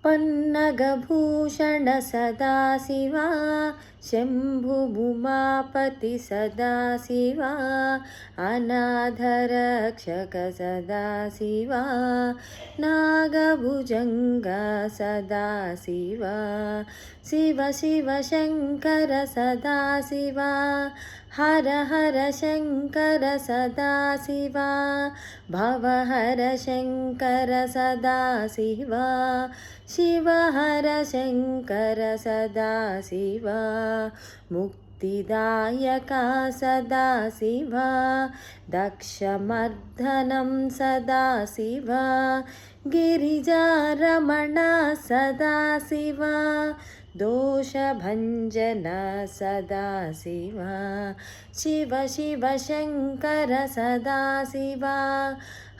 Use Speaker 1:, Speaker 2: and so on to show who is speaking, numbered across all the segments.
Speaker 1: पन्नगभूषण सदाशिवा शम्भुभूमापति सदाशिवा अनाथरक्षक सदाशिवा नागभुजङ्ग सदाशिवा शिव शिव शङ्कर सदाशिवा हर हर शङ्कर सदाशिवा भव हर शङ्कर सदाशिवा शिव हर शङ्कर सदाशिवा मुक्तिदायका सदाशिवा दक्षमर्दनं सदाशिवा गिरिजारमण सदाशिवा दोषभञ्जन सदाशिवा शिव शिव शङ्कर सदाशिवा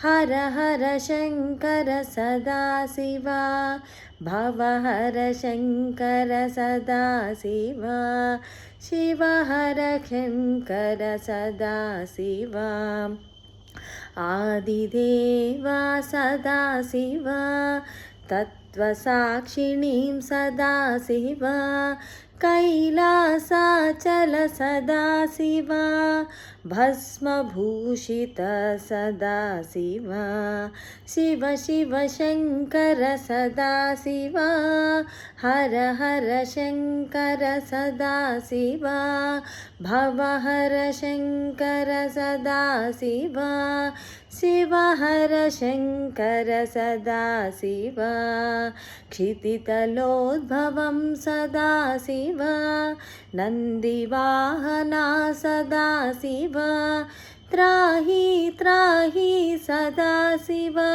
Speaker 1: हर हर शङ्कर सदाशिवा भव हर शङ्कर सदाशिवा शिव हर शङ्कर सदाशिवा आदिदेवा सदाशिवा तत्त्वसाक्षिणीं सदाशिवा कैलासाचल सदाशिवा भस्मभूषित सदाशिवा शिव शिव शङ्कर सदाशिवा हर हर शङ्कर सदाशिवा भव हर शङ्कर सदाशिवा शिव हर शङ्कर सदाशिवा क्षितितलोद्भवं सदाशिवा नन्दिवाहना सदाशिवा त्राहि त्राहि सदाशिवा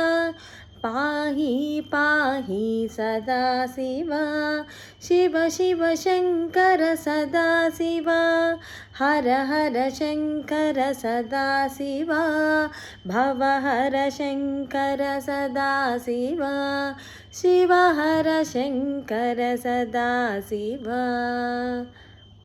Speaker 1: पाहि पाहि सदाशिवा शिव शिव शङ्कर सदाशिवा हर हर शङ्कर सदाशिवा भव हर शङ्कर सदाशिवा शिव हर शङ्कर सदाशिवा।